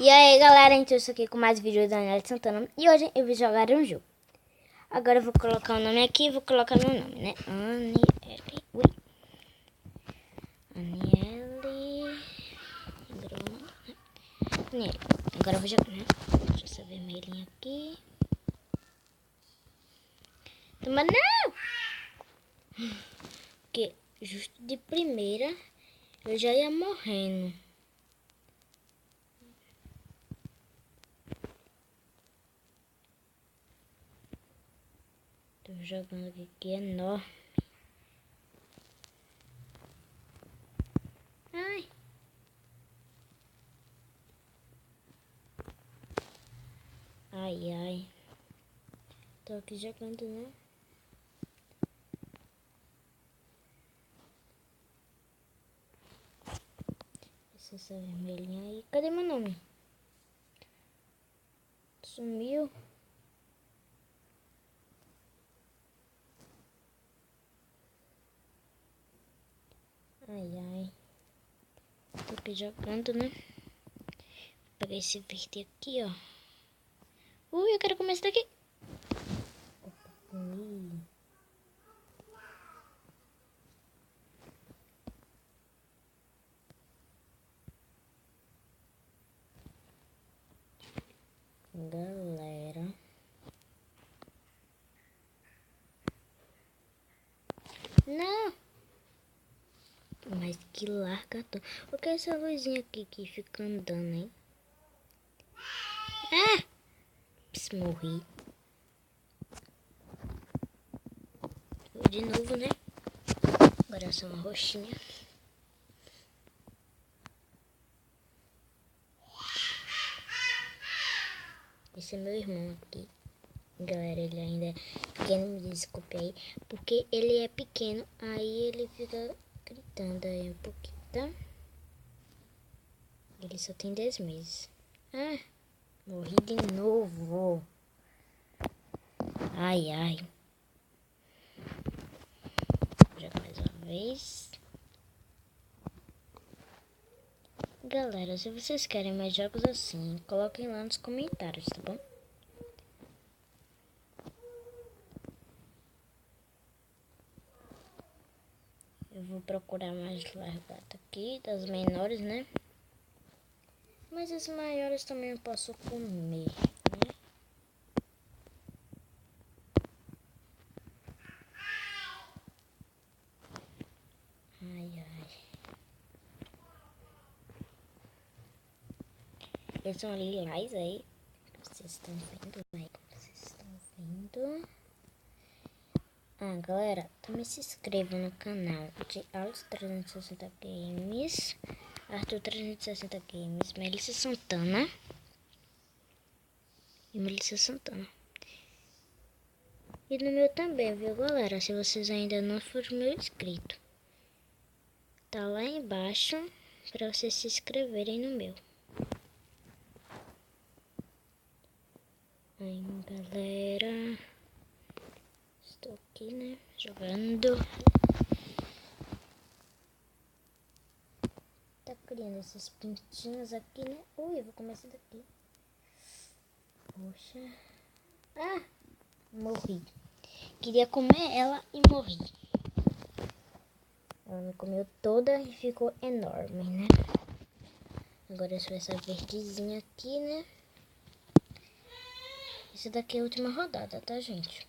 E aí galera, então eu estou aqui com mais vídeo da Aniele Santana. E hoje eu vou jogar um jogo. Agora eu vou colocar o nome aqui e vou colocar meu nome, né? Aniele. Ui. Aniele. Aniele. Agora eu vou jogar, né? Deixa essa vermelhinha aqui. Toma não! Porque justo de primeira eu já ia morrendo. Tô jogando aqui que é enorme. Ai. Ai, ai. Tô aqui jogando, né? Essa vermelhinha aí. Cadê meu nome? Sumiu. Ai, ai. Tô aqui jogando, né? Vou pegar esse verde aqui, ó. Ui, eu quero comer esse daqui. Opa, comi. Galera. Não. Mas que largadão. O que é essa luzinha aqui que fica andando, hein? Ah! Pss, morri. Vou de novo, né? Agora é só uma roxinha. Esse é meu irmão aqui. Galera, ele ainda é pequeno, me desculpe aí. Porque ele é pequeno, aí ele fica gritando aí um pouquinho, tá? Ele só tem 10 meses. Ah, morri de novo. Ai, ai. Vou jogar mais uma vez. Galera, se vocês querem mais jogos assim, coloquem lá nos comentários, tá bom? Eu vou procurar mais largata aqui, das menores, né? Mas as maiores também eu posso comer, né? Ai, ai. Eles são lilás aí. Vocês estão vendo aí? Vocês estão vendo? Ah, galera, também se inscreva no canal de Arthur 360 Games, Arthur 360 Games, Melissa Santana e Melissa Santana. E no meu também, viu, galera? Se vocês ainda não foram meu inscrito, tá lá embaixo para vocês se inscreverem no meu. Aí, galera, estou aqui, né, jogando. Tá criando esses pintinhos aqui, né? Ui, eu vou comer esse daqui. Poxa. Ah, morri. Queria comer ela e morri. Ela me comeu toda e ficou enorme, né? Agora é só essa verdezinha aqui, né? Essa daqui é a última rodada, tá, gente?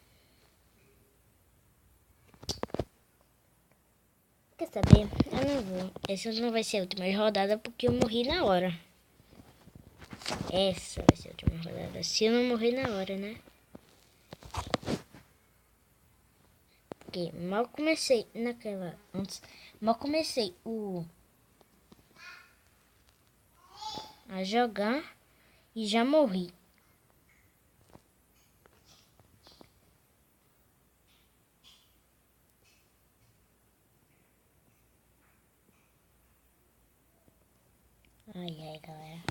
Quer saber? Eu não vou. Essa não vai ser a última rodada porque eu morri na hora. Essa vai ser a última rodada. Se eu não morrer na hora, né? Porque mal comecei naquela... Antes... Mal comecei a jogar e já morri. Ai, ai, galera.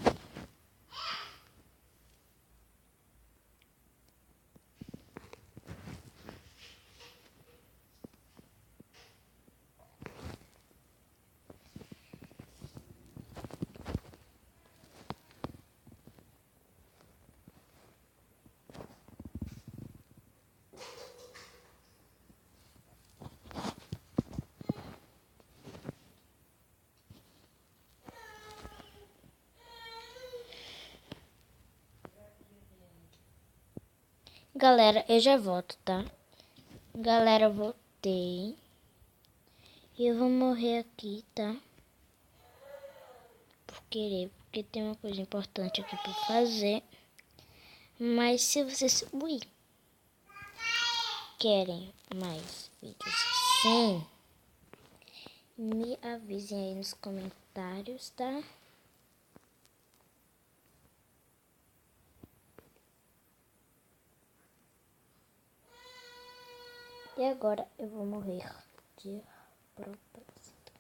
Galera, eu já volto, tá? Galera, eu voltei. E eu vou morrer aqui, tá? Porque tem uma coisa importante aqui pra fazer. Mas se vocês querem mais vídeos assim, me avisem aí nos comentários, tá? E agora eu vou morrer de propósito,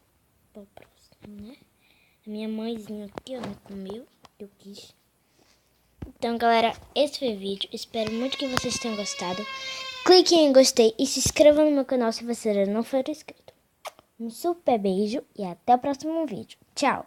né? A minha mãezinha aqui, ó, me comeu, eu quis. Então, galera, esse foi o vídeo. Espero muito que vocês tenham gostado. Clique em gostei e se inscreva no meu canal se você ainda não for inscrito. Um super beijo e até o próximo vídeo. Tchau!